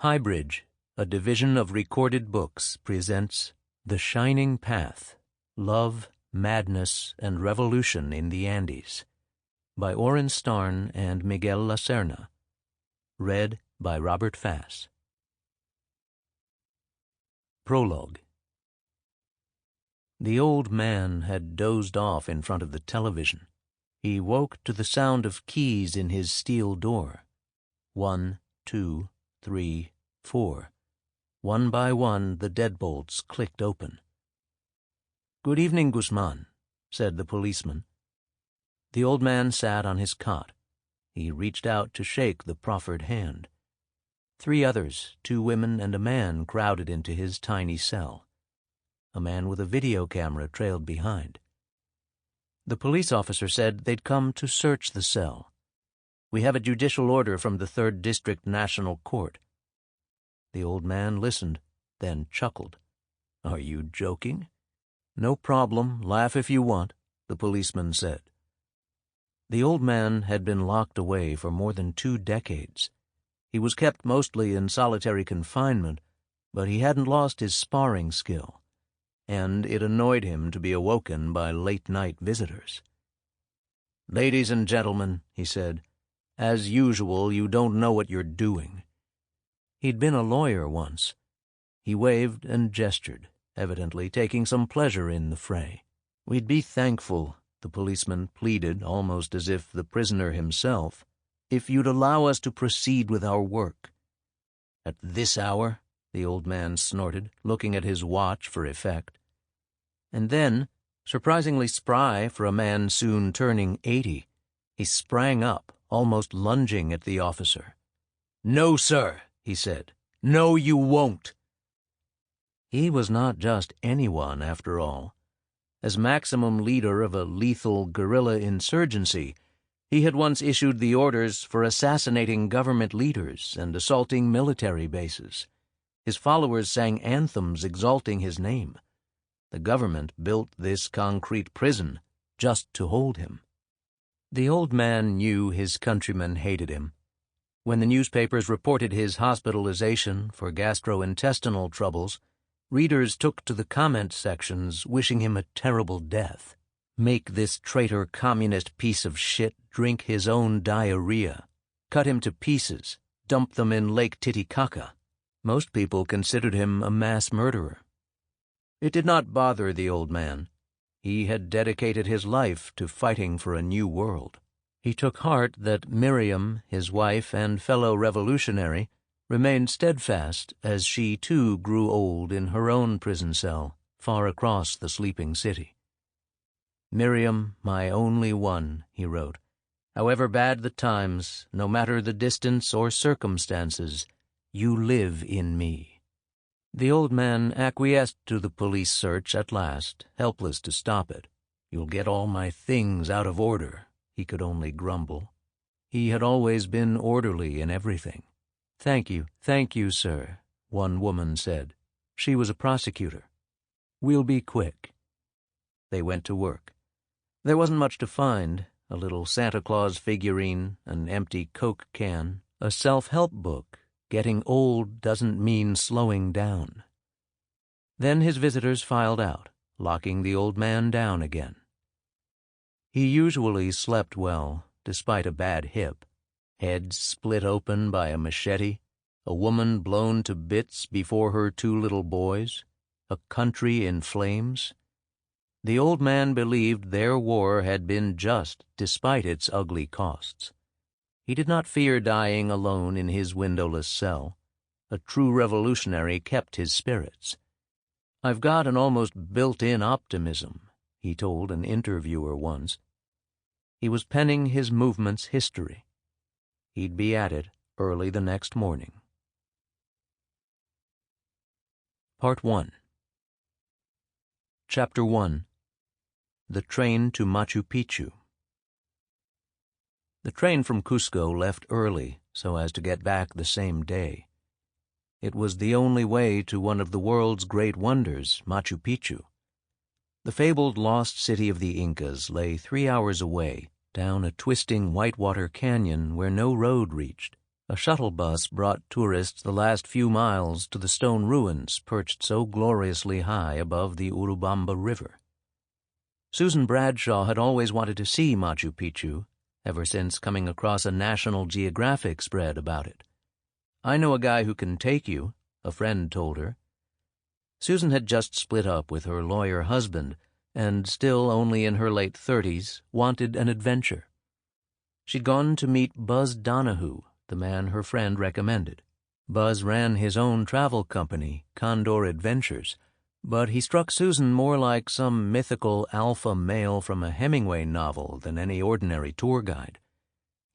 HighBridge, a division of Recorded Books, presents The Shining Path, Love, Madness, and Revolution in the Andes, by Oren Starn and Miguel La Serna. Read by Robert Fass. Prologue. The old man had dozed off in front of the television. He woke to the sound of keys in his steel door. 1, 2, 3, 4. One by one, the deadbolts clicked open. "Good evening, Guzmán," said the policeman. The old man sat on his cot. He reached out to shake the proffered hand. 3 others, 2 women and a man, crowded into his tiny cell. A man with a video camera trailed behind. The police officer said they'd come to search the cell. "We have a judicial order from the 3rd District National Court." The old man listened, then chuckled. "Are you joking?" "No problem. Laugh if you want," the policeman said. The old man had been locked away for more than 2 decades. He was kept mostly in solitary confinement, but he hadn't lost his sparring skill, and it annoyed him to be awoken by late-night visitors. "Ladies and gentlemen," he said, "as usual, you don't know what you're doing." He'd been a lawyer once. He waved and gestured, evidently taking some pleasure in the fray. "We'd be thankful," the policeman pleaded, almost as if the prisoner himself, "if you'd allow us to proceed with our work." "At this hour?" the old man snorted, looking at his watch for effect. And then, surprisingly spry for a man soon turning 80, he sprang up, almost lunging at the officer. "No, sir," he said. "No, you won't." He was not just anyone, after all. As maximum leader of a lethal guerrilla insurgency, he had once issued the orders for assassinating government leaders and assaulting military bases. His followers sang anthems exalting his name. The government built this concrete prison just to hold him. The old man knew his countrymen hated him. When the newspapers reported his hospitalization for gastrointestinal troubles, readers took to the comment sections wishing him a terrible death. Make this traitor communist piece of shit drink his own diarrhea. Cut him to pieces. Dump them in Lake Titicaca. Most people considered him a mass murderer. It did not bother the old man. He had dedicated his life to fighting for a new world. He took heart that Miriam, his wife and fellow revolutionary, remained steadfast as she too grew old in her own prison cell far across the sleeping city. "Miriam, my only one," he wrote. "However bad the times, no matter the distance or circumstances, you live in me." The old man acquiesced to the police search at last, helpless to stop it. "You'll get all my things out of order," he could only grumble. He had always been orderly in everything. Thank you, sir," one woman said. She was a prosecutor. "We'll be quick." They went to work. There wasn't much to find: a little Santa Claus figurine, an empty Coke can, a self-help book. Getting old doesn't mean slowing down. Then his visitors filed out, locking the old man down again. He usually slept well, despite a bad hip. Head split open by a machete, a woman blown to bits before her 2 little boys, a country in flames. The old man believed their war had been just despite its ugly costs. He did not fear dying alone in his windowless cell. A true revolutionary kept his spirits. "I've got an almost built-in optimism," he told an interviewer once. He was penning his movement's history. He'd be at it early the next morning. Part 1. Chapter 1. The Train to Machu Picchu. The train from Cusco left early so as to get back the same day. It was the only way to one of the world's great wonders, Machu Picchu. The fabled lost city of the Incas lay 3 hours away, down a twisting whitewater canyon where no road reached, A shuttle bus brought tourists the last few miles to the stone ruins perched so gloriously high above the Urubamba River. Susan Bradshaw had always wanted to see Machu Picchu, ever since coming across a National Geographic spread about it. "I know a guy who can take you," a friend told her. Susan had just split up with her lawyer husband, and, still only in her late 30s, wanted an adventure. She'd gone to meet Buzz Donahue, the man her friend recommended. Buzz ran his own travel company, Condor Adventures, but he struck Susan more like some mythical alpha male from a Hemingway novel than any ordinary tour guide.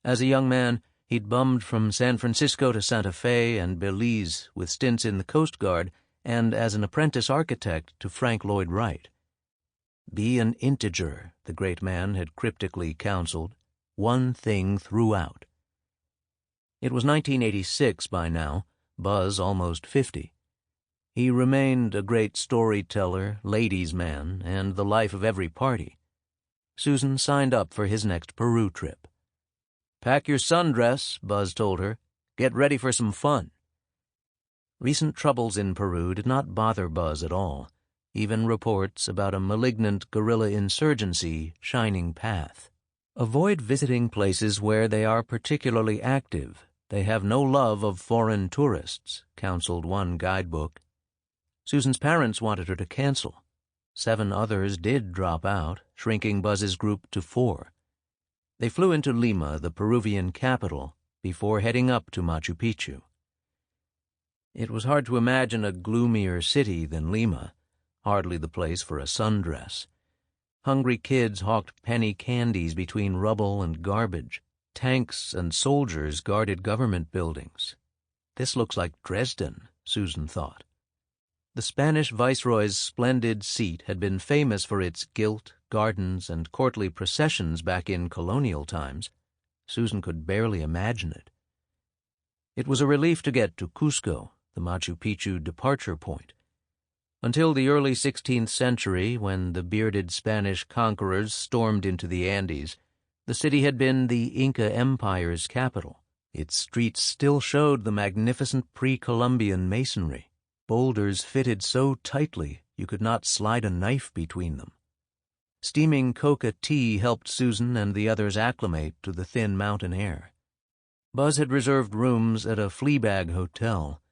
As a young man, he'd bummed from San Francisco to Santa Fe and Belize with stints in the Coast Guard and as an apprentice architect to Frank Lloyd Wright. "Be an integer," the great man had cryptically counseled, "one thing throughout." It was 1986 by now, Buzz almost 50. He remained a great storyteller, ladies' man, and the life of every party. Susan signed up for his next Peru trip. "Pack your sundress," Buzz told her. "Get ready for some fun." Recent troubles in Peru did not bother Buzz at all, even reports about a malignant guerrilla insurgency shining path. "Avoid visiting places where they are particularly active. They have no love of foreign tourists," counseled one guidebook. Susan's parents wanted her to cancel. 7 others did drop out, shrinking Buzz's group to 4. They flew into Lima, the Peruvian capital, before heading up to Machu Picchu. It was hard to imagine a gloomier city than Lima, hardly the place for a sundress. Hungry kids hawked penny candies between rubble and garbage. Tanks and soldiers guarded government buildings. "This looks like Dresden," Susan thought. The Spanish viceroy's splendid seat had been famous for its gilt, gardens, and courtly processions back in colonial times. Susan could barely imagine it. It was a relief to get to Cusco, the Machu Picchu departure point. Until the early 16th century, when the bearded Spanish conquerors stormed into the Andes, the city had been the Inca Empire's capital. Its streets still showed the magnificent pre-Columbian masonry. Boulders fitted so tightly you could not slide a knife between them. Steaming coca tea helped Susan and the others acclimate to the thin mountain air. Buzz had reserved rooms at a Fleabag hotel.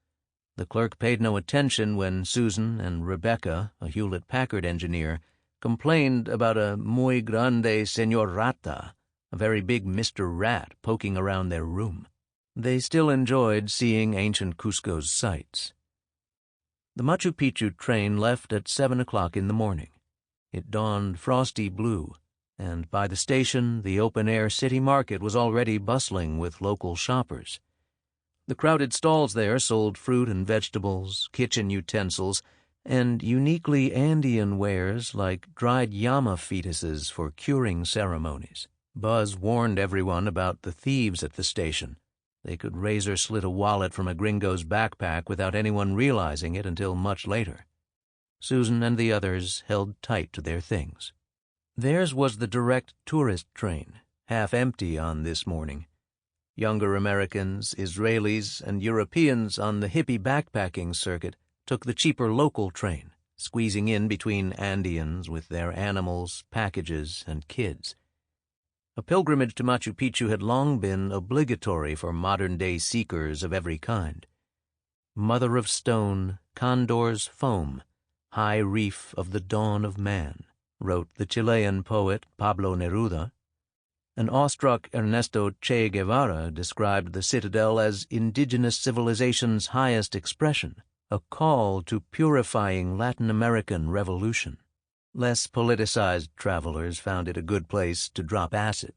The clerk paid no attention when Susan and Rebecca, a Hewlett-Packard engineer, complained about a muy grande señor rata, a very big Mr. Rat, poking around their room. They still enjoyed seeing ancient Cusco's sights. The Machu Picchu train left at 7 o'clock in the morning. It dawned frosty blue, and by the station the open-air city market was already bustling with local shoppers. The crowded stalls there sold fruit and vegetables, kitchen utensils, and uniquely Andean wares like dried llama fetuses for curing ceremonies. Buzz warned everyone about the thieves at the station. They could razor-slit a wallet from a gringo's backpack without anyone realizing it until much later. Susan and the others held tight to their things. Theirs was the direct tourist train, half empty on this morning. Younger Americans, Israelis, and Europeans on the hippie backpacking circuit took the cheaper local train, squeezing in between Andeans with their animals, packages, and kids. A pilgrimage to Machu Picchu had long been obligatory for modern-day seekers of every kind. Mother of stone, condor's foam, high reef of the dawn of man, wrote the Chilean poet Pablo Neruda. An awestruck Ernesto Che Guevara described the citadel as indigenous civilization's highest expression, a call to purifying Latin American revolution. Less politicized travelers found it a good place to drop acid.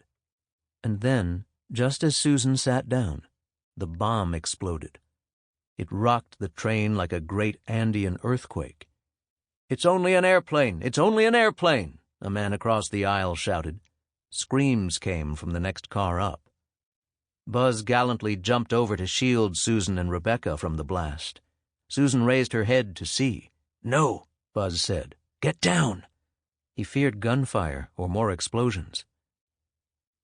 And then, just as Susan sat down, the bomb exploded. It rocked the train like a great Andean earthquake. "It's only an airplane! It's only an airplane!" a man across the aisle shouted. Screams came from the next car up. Buzz gallantly jumped over to shield Susan and Rebecca from the blast. Susan raised her head to see. "No," Buzz said. "Get down." He feared gunfire or more explosions.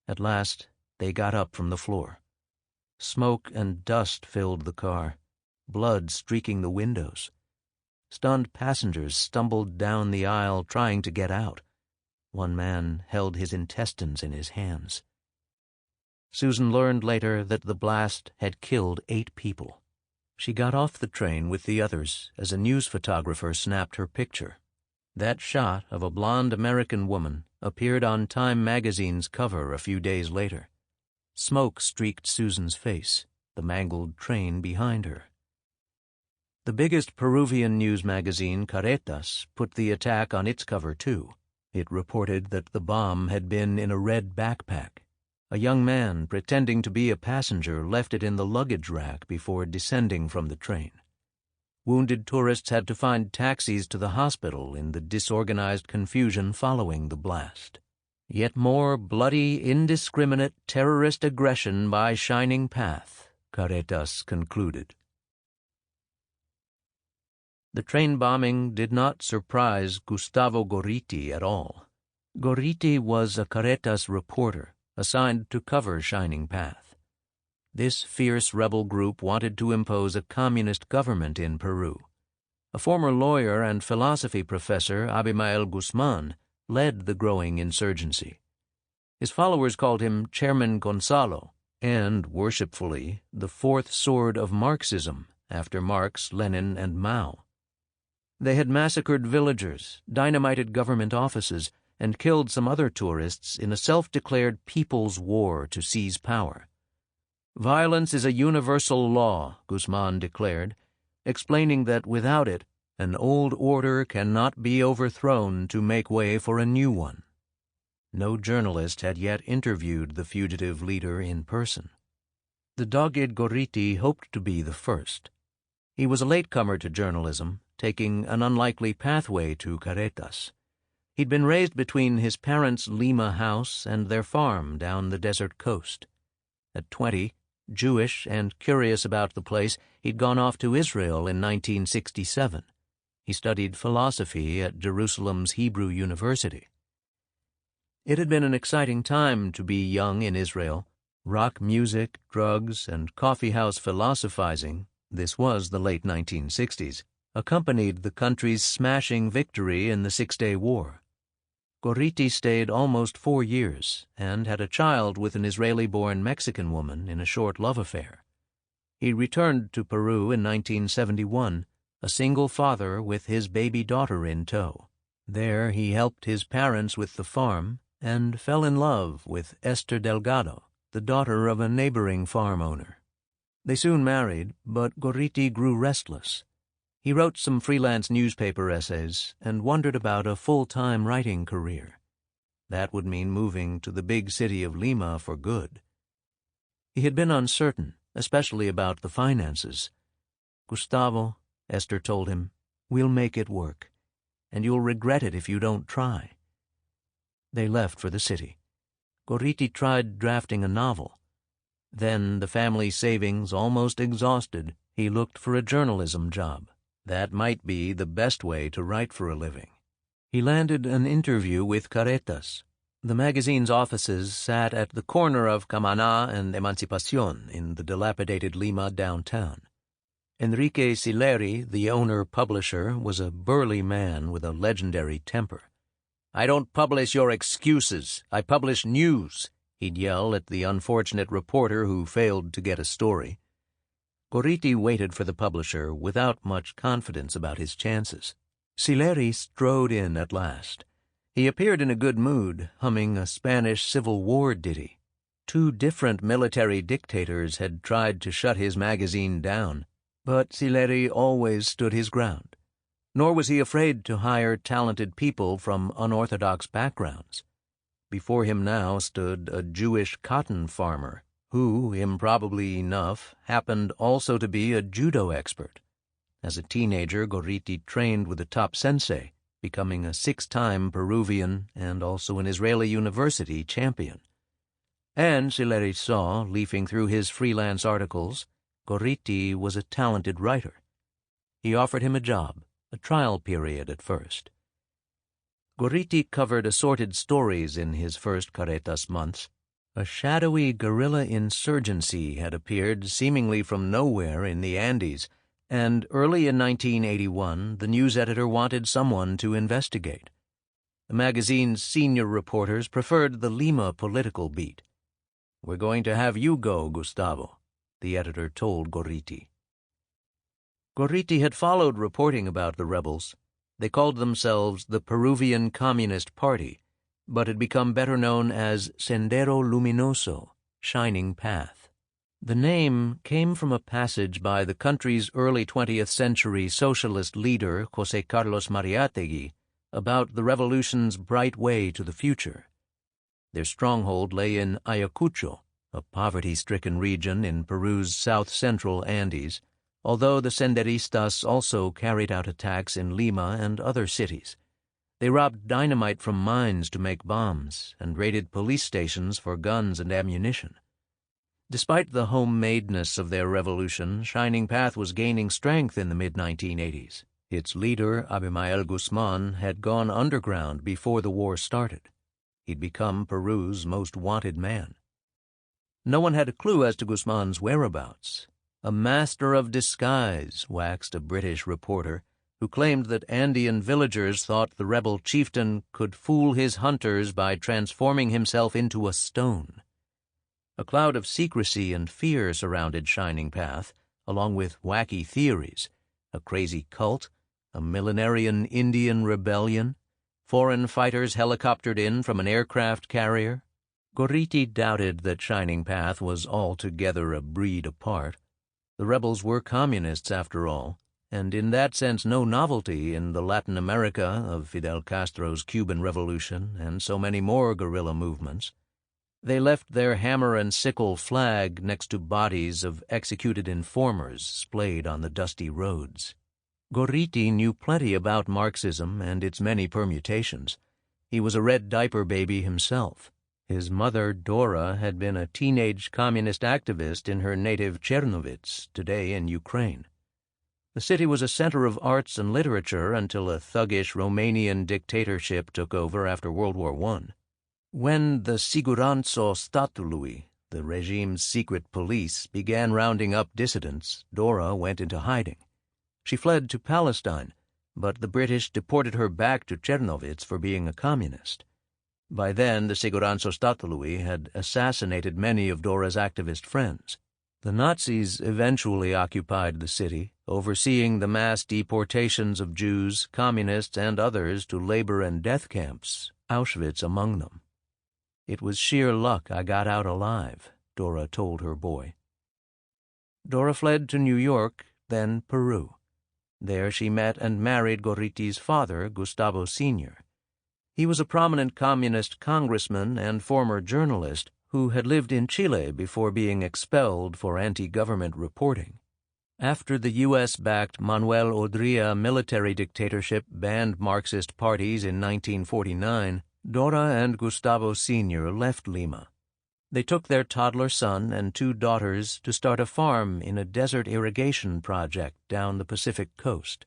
At last, they got up from the floor. Smoke and dust filled the car, blood streaking the windows. Stunned passengers stumbled down the aisle trying to get out. One man held his intestines in his hands. Susan learned later that the blast had killed 8 people. She got off the train with the others as a news photographer snapped her picture. That shot of a blonde American woman appeared on Time magazine's cover a few days later. Smoke streaked Susan's face, the mangled train behind her. The biggest Peruvian news magazine, Caritas, put the attack on its cover too. It reported that the bomb had been in a red backpack. A young man pretending to be a passenger left it in the luggage rack before descending from the train. Wounded tourists had to find taxis to the hospital in the disorganized confusion following the blast. Yet more bloody, indiscriminate terrorist aggression by Shining Path, Caritas concluded. The train bombing did not surprise Gustavo Gorriti at all. Gorriti was a Caritas reporter assigned to cover Shining Path. This fierce rebel group wanted to impose a communist government in Peru. A former lawyer and philosophy professor, Abimael Guzmán, led the growing insurgency. His followers called him Chairman Gonzalo, and, worshipfully, the fourth sword of Marxism, after Marx, Lenin, and Mao. They had massacred villagers, dynamited government offices, and killed some other tourists in a self-declared people's war to seize power. Violence is a universal law, Guzmán declared, explaining that without it, an old order cannot be overthrown to make way for a new one. No journalist had yet interviewed the fugitive leader in person. The dogged Gorriti hoped to be the first. He was a latecomer to journalism, taking an unlikely pathway to Caritas. He'd been raised between his parents' Lima house and their farm down the desert coast. At 20, Jewish and curious about the place, he'd gone off to Israel in 1967. He studied philosophy at Jerusalem's Hebrew University. It had been an exciting time to be young in Israel. Rock music, drugs, and coffeehouse philosophizing, this was the late 1960s, accompanied the country's smashing victory in the Six-Day War. Gorriti stayed almost 4 years and had a child with an Israeli-born Mexican woman in a short love affair. He returned to Peru in 1971, a single father with his baby daughter in tow. There he helped his parents with the farm and fell in love with Esther Delgado, the daughter of a neighboring farm owner. They soon married, but Gorriti grew restless. He wrote some freelance newspaper essays and wondered about a full-time writing career. That would mean moving to the big city of Lima for good. He had been uncertain, especially about the finances. "Gustavo," Esther told him, "we'll make it work, and you'll regret it if you don't try." They left for the city. Gorriti tried drafting a novel. Then, the family savings almost exhausted, he looked for a journalism job. That might be the best way to write for a living. He landed an interview with Caritas. The magazine's offices sat at the corner of Camaná and Emancipación in the dilapidated Lima downtown. Enrique Sileri, the owner-publisher, was a burly man with a legendary temper. "I don't publish your excuses. I publish news," he'd yell at the unfortunate reporter who failed to get a story. Gorriti waited for the publisher without much confidence about his chances. Sileri strode in at last. He appeared in a good mood, humming a Spanish Civil War ditty. 2 different military dictators had tried to shut his magazine down, but Sileri always stood his ground. Nor was he afraid to hire talented people from unorthodox backgrounds. Before him now stood a Jewish cotton farmer, who, improbably enough, happened also to be a judo expert. As a teenager, Gorriti trained with a top sensei, becoming a 6-time Peruvian and also an Israeli university champion. And Sileri saw, leafing through his freelance articles, Gorriti was a talented writer. He offered him a job, a trial period at first. Gorriti covered assorted stories in his first Caritas months. A shadowy guerrilla insurgency had appeared seemingly from nowhere in the Andes, and early in 1981 the news editor wanted someone to investigate. The magazine's senior reporters preferred the Lima political beat. "We're going to have you go, Gustavo," the editor told Gorriti. Gorriti had followed reporting about the rebels. They called themselves the Peruvian Communist Party, but had become better known as Sendero Luminoso, Shining Path. The name came from a passage by the country's early 20th century socialist leader, José Carlos Mariátegui, about the revolution's bright way to the future. Their stronghold lay in Ayacucho, a poverty-stricken region in Peru's south-central Andes, although the Senderistas also carried out attacks in Lima and other cities. They robbed dynamite from mines to make bombs and raided police stations for guns and ammunition. Despite the homemadeness of their revolution, Shining Path was gaining strength in the mid-1980s. Its leader, Abimael Guzmán, had gone underground before the war started. He'd become Peru's most wanted man. No one had a clue as to Guzmán's whereabouts. A master of disguise, waxed a British reporter, who claimed that Andean villagers thought the rebel chieftain could fool his hunters by transforming himself into a stone. A cloud of secrecy and fear surrounded Shining Path, along with wacky theories, a crazy cult, a millenarian Indian rebellion, foreign fighters helicoptered in from an aircraft carrier. Gorriti doubted that Shining Path was altogether a breed apart. The rebels were communists, after all, and in that sense no novelty in the Latin America of Fidel Castro's Cuban Revolution and so many more guerrilla movements. They left their hammer-and-sickle flag next to bodies of executed informers splayed on the dusty roads. Gorriti knew plenty about Marxism and its many permutations. He was a red diaper baby himself. His mother, Dora, had been a teenage communist activist in her native Chernovitz, today in Ukraine. The city was a center of arts and literature until a thuggish Romanian dictatorship took over after World War I. When the Siguranță Statului, the regime's secret police, began rounding up dissidents, Dora went into hiding. She fled to Palestine, but the British deported her back to Chernovitz for being a communist. By then, the Siguranță Statului had assassinated many of Dora's activist friends. The Nazis eventually occupied the city, overseeing the mass deportations of Jews, communists, and others to labor and death camps, Auschwitz among them. "It was sheer luck I got out alive," Dora told her boy. Dora fled to New York, then Peru. There she met and married Gorriti's father, Gustavo Sr. He was a prominent communist congressman and former journalist who had lived in Chile before being expelled for anti-government reporting. After the U.S.-backed Manuel Odría military dictatorship banned Marxist parties in 1949, Dora and Gustavo Sr. left Lima. They took their toddler son and 2 daughters to start a farm in a desert irrigation project down the Pacific coast.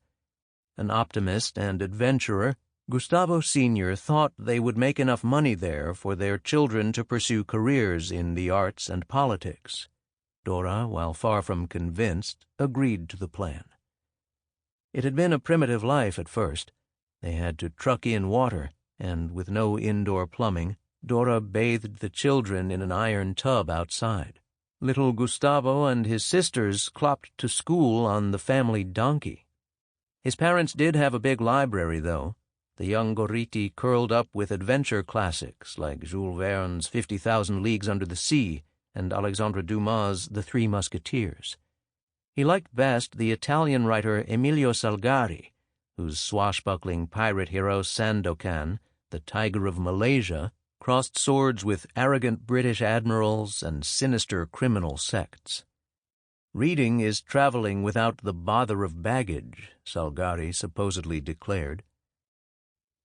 An optimist and adventurer, Gustavo Sr. thought they would make enough money there for their children to pursue careers in the arts and politics. Dora, while far from convinced, agreed to the plan. It had been a primitive life at first. They had to truck in water, and with no indoor plumbing, Dora bathed the children in an iron tub outside. Little Gustavo and his sisters clopped to school on the family donkey. His parents did have a big library, though. The young Gorriti curled up with adventure classics like Jules Verne's 50,000 Leagues Under the Sea and Alexandre Dumas' The Three Musketeers. He liked best the Italian writer Emilio Salgari, whose swashbuckling pirate hero Sandokan, the Tiger of Malaysia, crossed swords with arrogant British admirals and sinister criminal sects. "Reading is traveling without the bother of baggage," Salgari supposedly declared.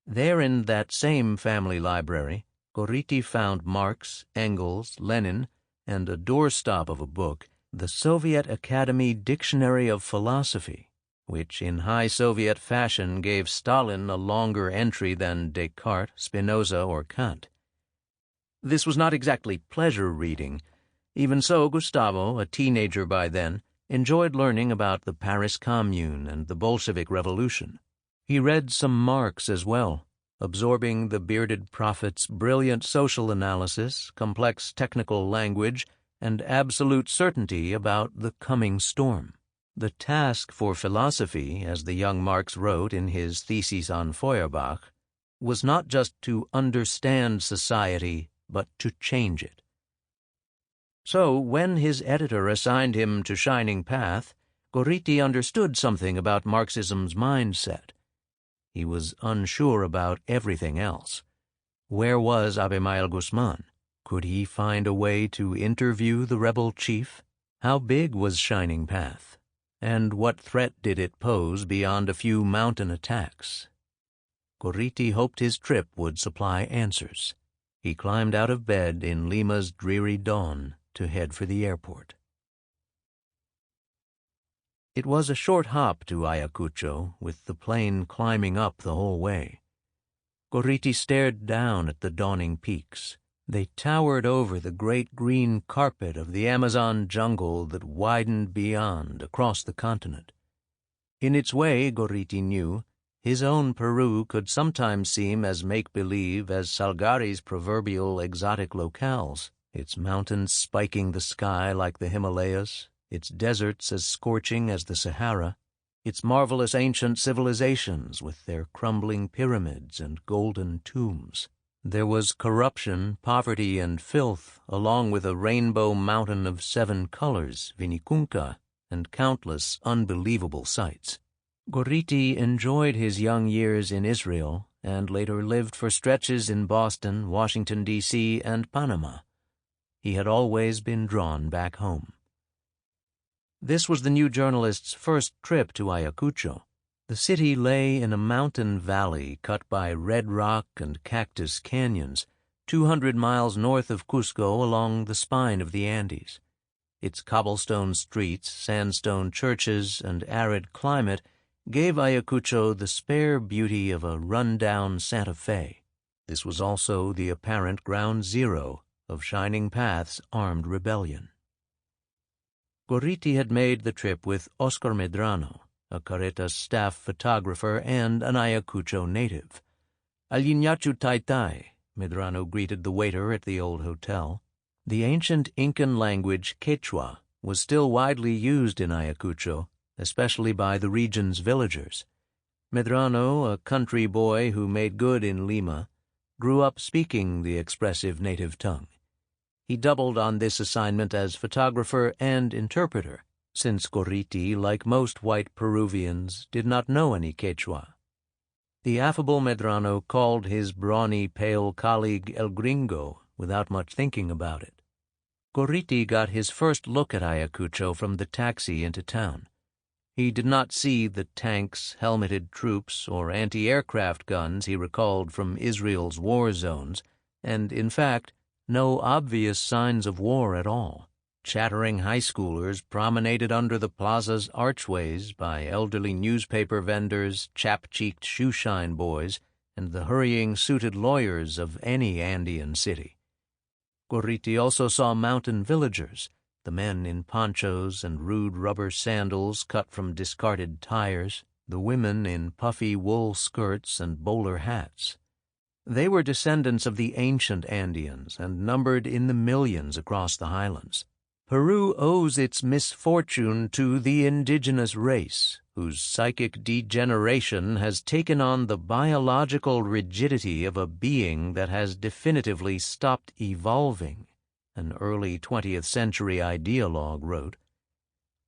There in that same family library, Gorriti found Marx, Engels, Lenin, and a doorstop of a book, the Soviet Academy Dictionary of Philosophy, which in high Soviet fashion gave Stalin a longer entry than Descartes, Spinoza, or Kant. This was not exactly pleasure reading. Even so, Gustavo, a teenager by then, enjoyed learning about the Paris Commune and the Bolshevik Revolution. He read some Marx as well, absorbing the bearded prophet's brilliant social analysis, complex technical language, and absolute certainty about the coming storm. The task for philosophy, as the young Marx wrote in his thesis on Feuerbach, was not just to understand society, but to change it. So, when his editor assigned him to Shining Path, Gorriti understood something about Marxism's mindset. He was unsure about everything else. Where was Abimael Guzmán? Could he find a way to interview the rebel chief? How big was Shining Path? And what threat did it pose beyond a few mountain attacks? Gorriti hoped his trip would supply answers. He climbed out of bed in Lima's dreary dawn to head for the airport. It was a short hop to Ayacucho, with the plane climbing up the whole way. Gorriti stared down at the dawning peaks. They towered over the great green carpet of the Amazon jungle that widened beyond across the continent. In its way, Gorriti knew, his own Peru could sometimes seem as make-believe as Salgari's proverbial exotic locales, its mountains spiking the sky like the Himalayas, its deserts as scorching as the Sahara, its marvelous ancient civilizations with their crumbling pyramids and golden tombs. There was corruption, poverty, and filth, along with a rainbow mountain of 7 colors, Vinicunca, and countless unbelievable sights. Gorriti enjoyed his young years in Israel and later lived for stretches in Boston, Washington, D.C., and Panama. He had always been drawn back home. This was the new journalist's first trip to Ayacucho. The city lay in a mountain valley cut by red rock and cactus canyons, 200 miles north of Cusco along the spine of the Andes. Its cobblestone streets, sandstone churches, and arid climate gave Ayacucho the spare beauty of a run-down Santa Fe. This was also the apparent ground zero of Shining Path's armed rebellion. Gorriti had made the trip with Oscar Medrano, a Carreta's staff photographer and an Ayacucho native. Aliñachu Tai, Medrano greeted the waiter at the old hotel. The ancient Incan language Quechua was still widely used in Ayacucho, especially by the region's villagers. Medrano, a country boy who made good in Lima, grew up speaking the expressive native tongue. He doubled on this assignment as photographer and interpreter, since Gorriti, like most white Peruvians, did not know any Quechua. The affable Medrano called his brawny, pale colleague El Gringo without much thinking about it. Gorriti got his first look at Ayacucho from the taxi into town. He did not see the tanks, helmeted troops, or anti-aircraft guns he recalled from Israel's war zones, and, in fact, no obvious signs of war at all. Chattering high schoolers promenaded under the plaza's archways by elderly newspaper vendors, chap-cheeked shoeshine boys, and the hurrying suited lawyers of any Andean city. Gorriti also saw mountain villagers, the men in ponchos and rude rubber sandals cut from discarded tires, the women in puffy wool skirts and bowler hats. They were descendants of the ancient Andeans and numbered in the millions across the highlands. Peru owes its misfortune to the indigenous race, whose psychic degeneration has taken on the biological rigidity of a being that has definitively stopped evolving, an early 20th century ideologue wrote.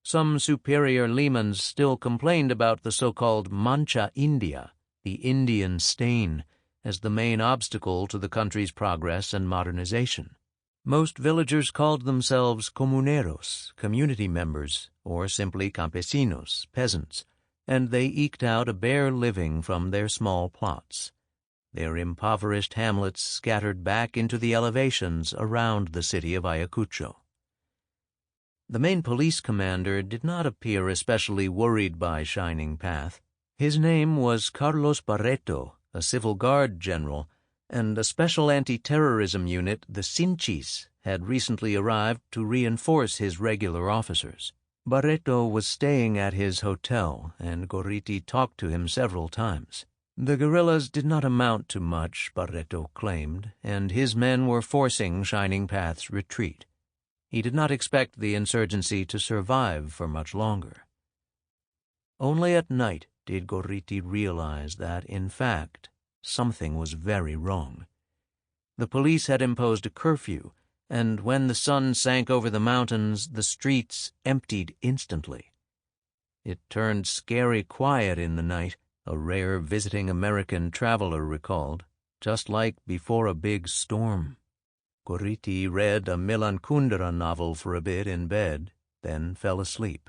Some superior Limans still complained about the so-called Mancha India, the Indian stain, as the main obstacle to the country's progress and modernization. Most villagers called themselves comuneros, community members, or simply campesinos, peasants, and they eked out a bare living from their small plots. Their impoverished hamlets scattered back into the elevations around the city of Ayacucho. The main police commander did not appear especially worried by Shining Path. His name was Carlos Barreto, a civil guard general, and a special anti-terrorism unit, the Sinchis, had recently arrived to reinforce his regular officers. Barreto was staying at his hotel, and Gorriti talked to him several times. The guerrillas did not amount to much, Barreto claimed, and his men were forcing Shining Path's retreat. He did not expect the insurgency to survive for much longer. Only at night did Gorriti realize that, in fact, something was very wrong. The police had imposed a curfew, and when the sun sank over the mountains, the streets emptied instantly. It turned scary quiet in the night, a rare visiting American traveler recalled, just like before a big storm. Gorriti read a Milan Kundera novel for a bit in bed, then fell asleep.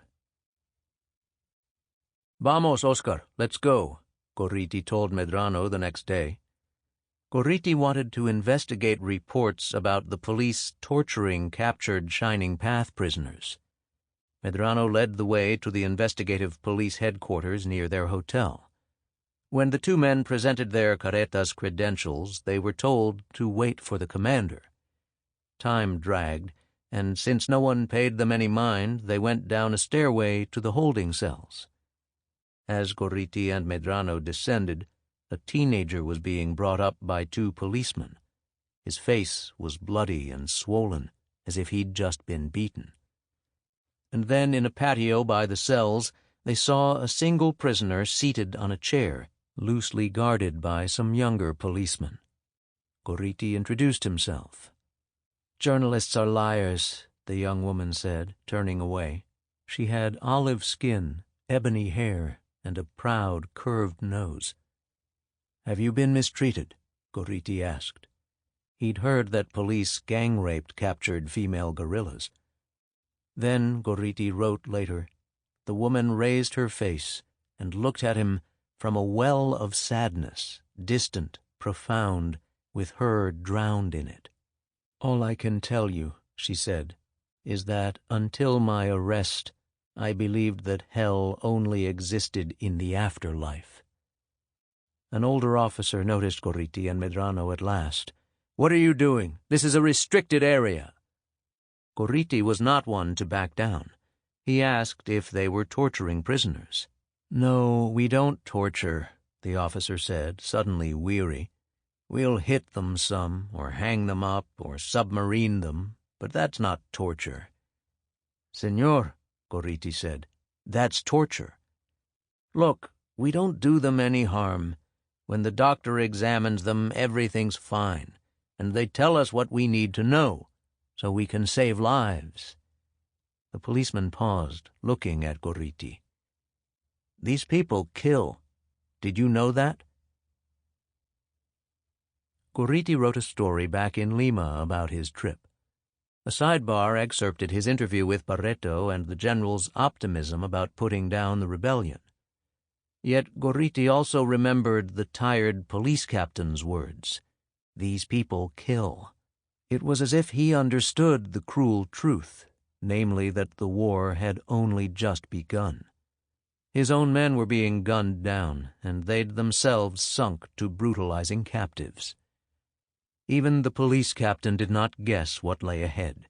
"Vamos, Oscar, let's go," Gorriti told Medrano the next day. Gorriti wanted to investigate reports about the police torturing captured Shining Path prisoners. Medrano led the way to the investigative police headquarters near their hotel. When the two men presented their carretas credentials, they were told to wait for the commander. Time dragged, and since no one paid them any mind, they went down a stairway to the holding cells. As Gorriti and Medrano descended, a teenager was being brought up by two policemen. His face was bloody and swollen, as if he'd just been beaten. And then in a patio by the cells, they saw a single prisoner seated on a chair, loosely guarded by some younger policemen. Gorriti introduced himself. "Journalists are liars," the young woman said, turning away. She had olive skin, ebony hair, and a proud, curved nose. "Have you been mistreated?" Gorriti asked. He'd heard that police gang-raped captured female guerrillas. Then, Gorriti wrote later, the woman raised her face and looked at him from a well of sadness, distant, profound, with her drowned in it. "All I can tell you," she said, "is that until my arrest, I believed that hell only existed in the afterlife." An older officer noticed Gorriti and Medrano at last. "What are you doing? This is a restricted area." Gorriti was not one to back down. He asked if they were torturing prisoners. "No, we don't torture," the officer said, suddenly weary. "We'll hit them some, or hang them up, or submarine them, but that's not torture." "Senor," Gorriti said, "that's torture." "Look, we don't do them any harm. When the doctor examines them, everything's fine, and they tell us what we need to know, so we can save lives." The policeman paused, looking at Gorriti. "These people kill. Did you know that?" Gorriti wrote a story back in Lima about his trip. A sidebar excerpted his interview with Barreto and the general's optimism about putting down the rebellion. Yet Gorriti also remembered the tired police captain's words, "These people kill." It was as if he understood the cruel truth, namely that the war had only just begun. His own men were being gunned down, and they'd themselves sunk to brutalizing captives. Even the police captain did not guess what lay ahead.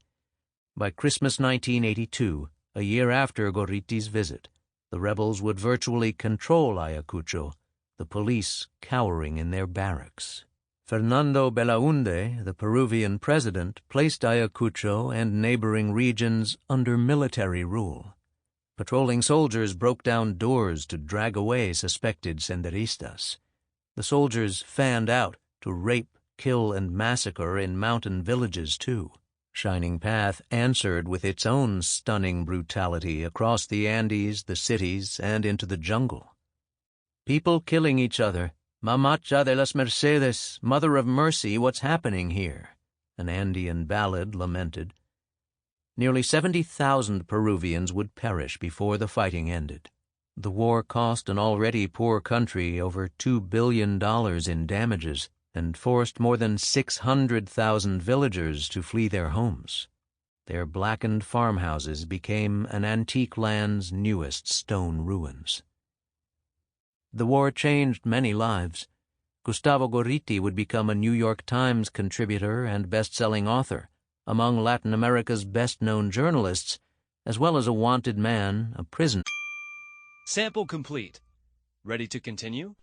By Christmas 1982, a year after Gorriti's visit, the rebels would virtually control Ayacucho, the police cowering in their barracks. Fernando Belaunde, the Peruvian president, placed Ayacucho and neighboring regions under military rule. Patrolling soldiers broke down doors to drag away suspected senderistas. The soldiers fanned out to rape, kill, and massacre in mountain villages, too. Shining Path answered with its own stunning brutality across the Andes, the cities, and into the jungle. "People killing each other. Mamacha de las Mercedes, Mother of Mercy, what's happening here?" an Andean ballad lamented. Nearly 70,000 Peruvians would perish before the fighting ended. The war cost an already poor country over $2 billion in damages and forced more than 600,000 villagers to flee their homes. Their blackened farmhouses became an antique land's newest stone ruins. The war changed many lives. Gustavo Gorriti would become a New York Times contributor and best-selling author, among Latin America's best-known journalists, as well as a wanted man, a prisoner. Sample complete. Ready to continue?